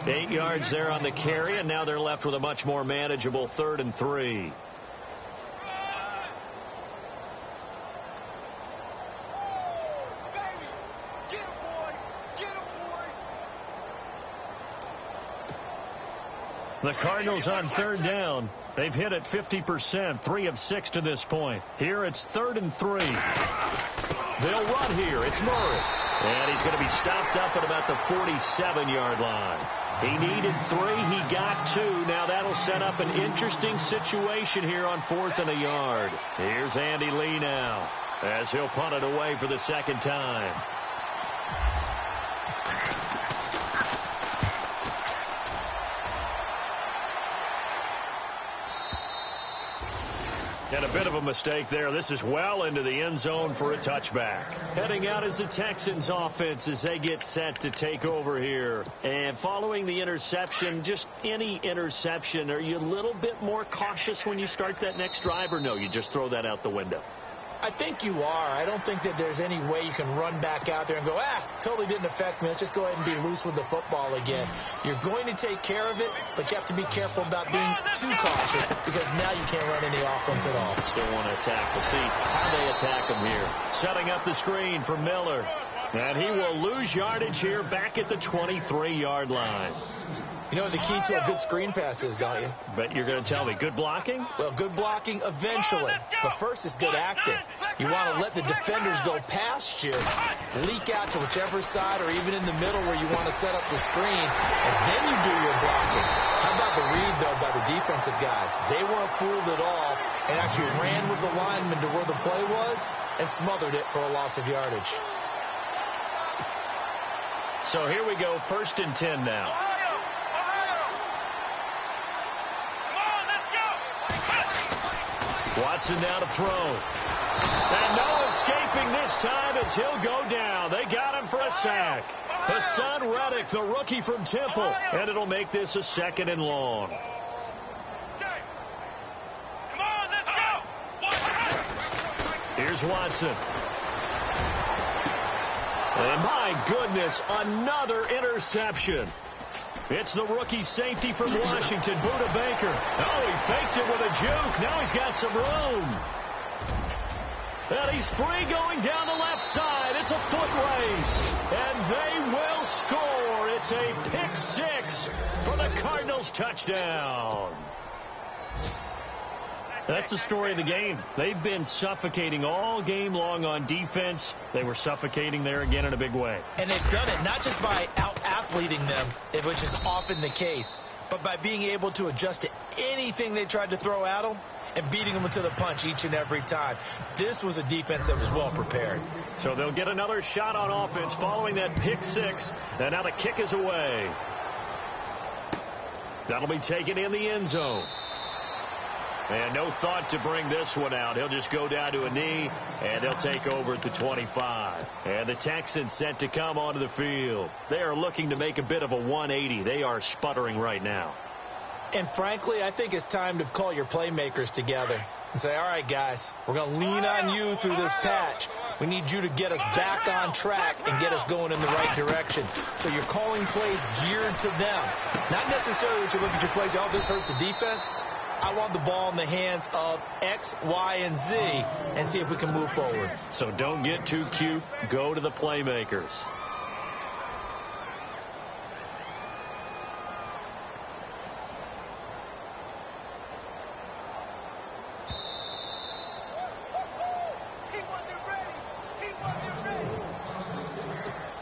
S4: 8 yards there on the carry, and now they're left with a much more manageable 3rd and 3.
S1: The Cardinals on 3rd down. They've hit it 50%, 3 of 6 to this point. Here it's 3rd and 3.
S4: They'll run here. It's Murray. And he's going to be stopped up at about the 47-yard line. He needed 3. He got 2. Now that'll set up an interesting situation here on 4th and a yard. Here's Andy Lee now as he'll punt it away for the second time. And a bit of a mistake there. This is well into the end zone for a touchback.
S1: Heading out is the Texans offense as they get set to take over here.
S4: And following the interception, just any interception, are you a little bit more cautious when you start that next drive, or no, you just throw that out the window?
S3: I think you are. I don't think that there's any way you can run back out there and go, totally didn't affect me. Let's just go ahead and be loose with the football again. You're going to take care of it, but you have to be careful about being too cautious because now you can't run any offense at all.
S4: Still want to attack. We'll see how they attack him here. Setting up the screen for Miller. And he will lose yardage here back at the 23-yard line.
S3: You know what the key to a good screen pass is, don't you?
S4: Bet you're going to tell me. Good blocking?
S3: Well, good blocking eventually. But first is good acting. You want to let the defenders go past you, leak out to whichever side or even in the middle where you want to set up the screen, and then you do your blocking. How about the read, though, by the defensive guys? They weren't fooled at all and actually ran with the lineman to where the play was and smothered it for a loss of yardage.
S4: So here we go, 1st and 10 now. Watson now to throw. And no escaping this time as he'll go down. They got him for a sack. Hassan Reddick, the rookie from Temple. And it'll make this a 2nd and long. Here's Watson. And my goodness, another interception. It's the rookie safety from Washington, Buda Baker. Oh, he faked it with a juke. Now he's got some room. And he's free going down the left side. It's a foot race. And they will score. It's a pick 6 for the Cardinals touchdown.
S1: That's the story of the game. They've been suffocating all game long on defense. They were suffocating there again in a big way.
S3: And they've done it not just by out-athleting them, which is often the case, but by being able to adjust to anything they tried to throw at them and beating them to the punch each and every time. This was a defense that was well prepared.
S4: So they'll get another shot on offense following that pick 6. And now the kick is away. That'll be taken in the end zone. And no thought to bring this one out. He'll just go down to a knee, and he'll take over at the 25. And the Texans set to come onto the field. They are looking to make a bit of a 180. They are sputtering right now.
S3: And frankly, I think it's time to call your playmakers together and say, all right, guys, we're going to lean on you through this patch. We need you to get us back on track and get us going in the right direction. So you're calling plays geared to them. Not necessarily that you look at your plays, oh, this hurts the defense. I want the ball in the hands of X, Y, and Z and see if we can move forward.
S4: So don't get too cute. Go to the playmakers.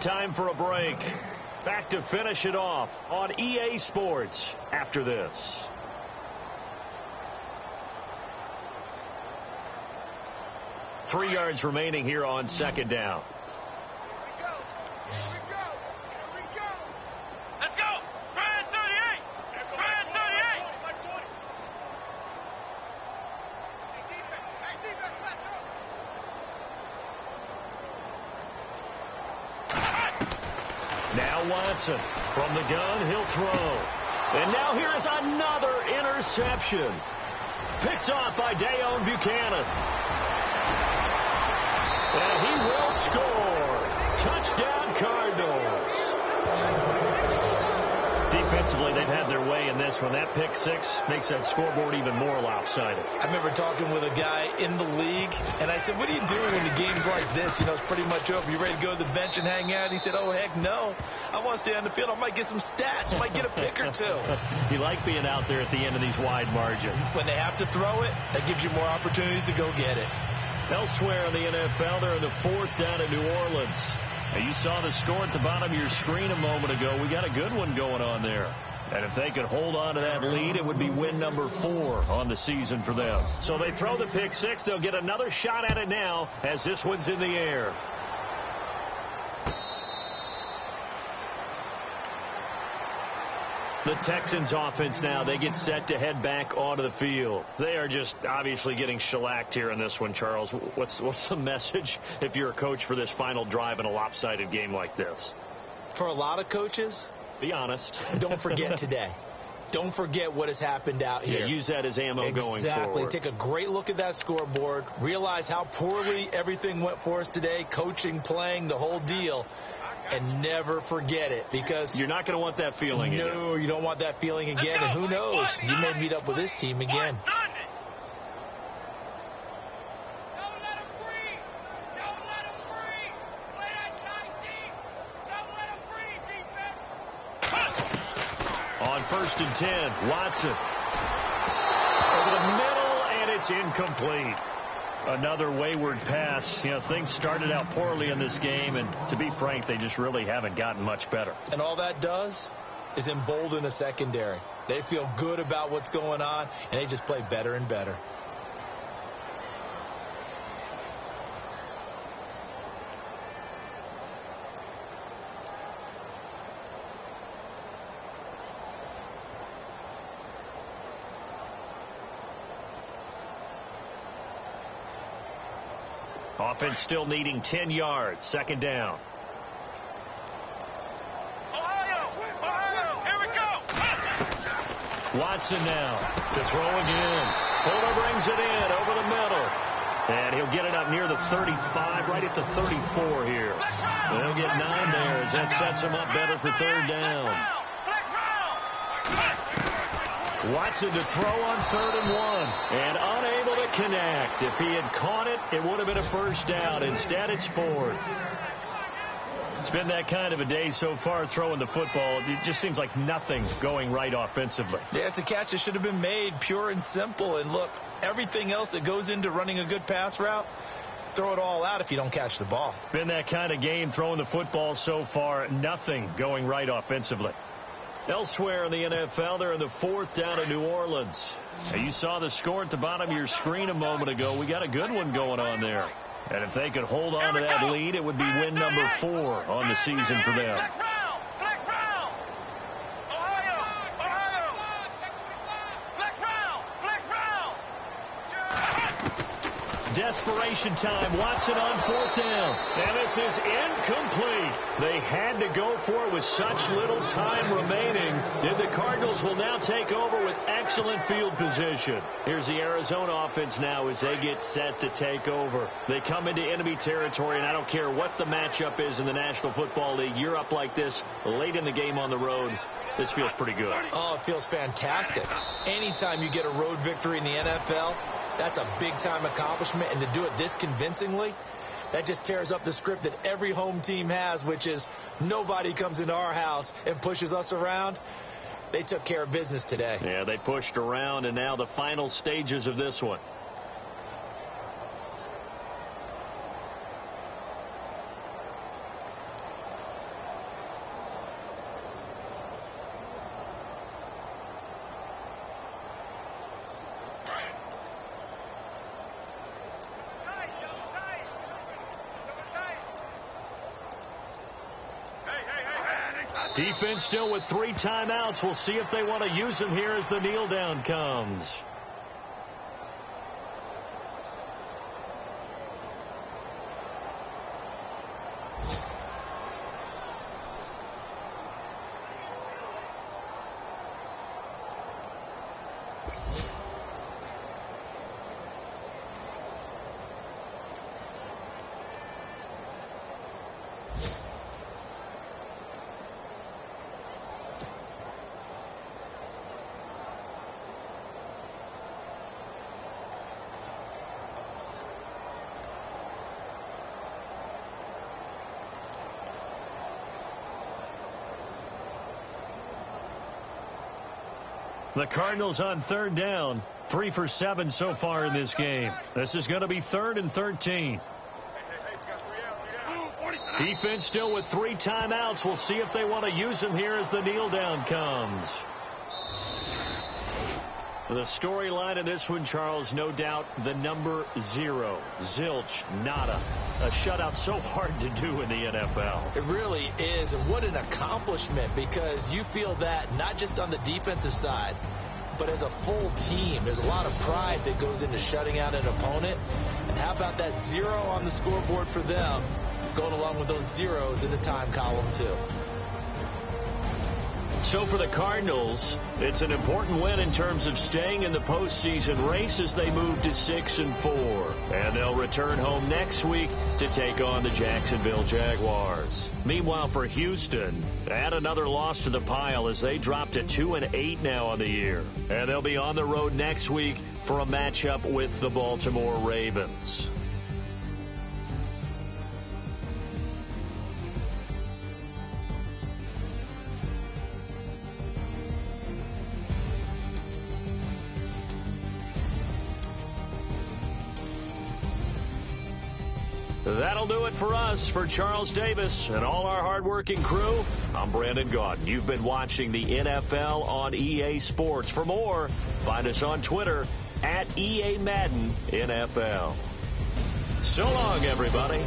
S1: time for a break. Back to finish it off on EA Sports after this. Three yards remaining here on second down.
S2: Let's go! Brand 38! Brand 38! Hey, defense, let's go!
S1: Now Watson from the gun, he'll throw. And now here is another interception. Picked off by Deone Bucannon. And he will score. Touchdown, Cardinals. Defensively, they've had their way in this one. That pick six makes that scoreboard even more lopsided.
S3: I remember talking with a guy in the league, and I said, what are you doing in the games like this? You know, it's pretty much over. You ready to go to the bench and hang out? He said, oh, heck no. I want to stay on the field. I might get some stats. I might get a pick or two.
S1: You like being out there at the end of these wide margins.
S3: When they have to throw it, that gives you more opportunities to go get it.
S1: Elsewhere in the NFL, they're in the fourth down in New Orleans. Now, you saw the score at the bottom of your screen a moment ago. We got a good one going on there. And if they could hold on to that lead, it would be win number 4 on the season for them. So they throw the pick six. They'll get another shot at it now as this one's in the air. The Texans offense now, they get set to head back onto the field. They are just obviously getting shellacked here in this one, Charles. What's the message if you're a coach for this final drive in a lopsided game like this?
S3: For a lot of coaches,
S1: be honest.
S3: Don't forget today. Don't forget what has happened out here.
S1: Yeah, use that as ammo going forward.
S3: Exactly. Take a great look at that scoreboard. Realize how poorly everything went for us today. Coaching, playing, the whole deal. And never forget it, because
S1: you're not going to want that feeling again.
S3: No, you don't want that feeling again. And who knows? You may meet up with this team again.
S2: Don't let him breathe! Don't let him breathe! Play that tight deep! Don't let him breathe, defense!
S1: On 1st and 10, Watson. Over the middle, and it's incomplete. Another wayward pass. You know, things started out poorly in this game, and to be frank, they just really haven't gotten much better.
S3: And all that does is embolden a secondary. They feel good about what's going on, and they just play better and better.
S1: Offense still needing 10 yards. Second down.
S2: Ohio! Here we go!
S1: Watson now to throw again. Fuller brings it in over the middle. And he'll get it up near the 35, right at the 34 here. They'll get 9 there as that sets him up better for third down. Watson to throw on 3rd and 1. And unable to connect. If he had caught it, it would have been a first down. Instead, it's 4th. It's been that kind of a day so far throwing the football. It just seems like nothing's going right offensively.
S3: Yeah, it's a catch that should have been made, pure and simple. And look, everything else that goes into running a good pass route, throw it all out if you don't catch the ball.
S1: Been that kind of game throwing the football so far. Nothing going right offensively. Elsewhere in the NFL, they're in the fourth down in New Orleans. Now, you saw the score at the bottom of your screen a moment ago. We got a good one going on there. And if they could hold on to that lead, it would be win number 4 on the season for them. Desperation time. Watson on 4th down. And this is incomplete. They had to go for it with such little time remaining. And the Cardinals will now take over with excellent field position. Here's the Arizona offense now as they get set to take over. They come into enemy territory, and I don't care what the matchup is in the National Football League. You're up like this late in the game on the road. This feels pretty good.
S3: Oh, it feels fantastic. Anytime you get a road victory in the NFL, that's a big-time accomplishment, and to do it this convincingly, that just tears up the script that every home team has, which is nobody comes into our house and pushes us around. They took care of business today.
S1: Yeah, they pushed around, and now the final stages of this one. Defense still with 3 timeouts. We'll see if they want to use them here as the kneel down comes. The Cardinals on 3rd down. 3 for 7 so far in this game. This is going to be 3rd and 13. Defense still with 3 timeouts. We'll see if they want to use them here as the kneel down comes. The storyline in this one, Charles, no doubt the number 0. Zilch, nada. A shutout so hard to do in the NFL.
S3: It really is, and what an accomplishment, because you feel that not just on the defensive side, but as a full team. There's a lot of pride that goes into shutting out an opponent. And how about that 0 on the scoreboard for them, going along with those zeros in the time column, too.
S1: So for the Cardinals, it's an important win in terms of staying in the postseason race as they move to 6-4. And they'll return home next week to take on the Jacksonville Jaguars. Meanwhile, for Houston, add another loss to the pile as they drop to 2-8 now on the year. And they'll be on the road next week for a matchup with the Baltimore Ravens. That'll do it for us. For Charles Davis and all our hardworking crew, I'm Brandon Gaudin. You've been watching the NFL on EA Sports. For more, find us on Twitter @EA Madden NFL. So long, everybody.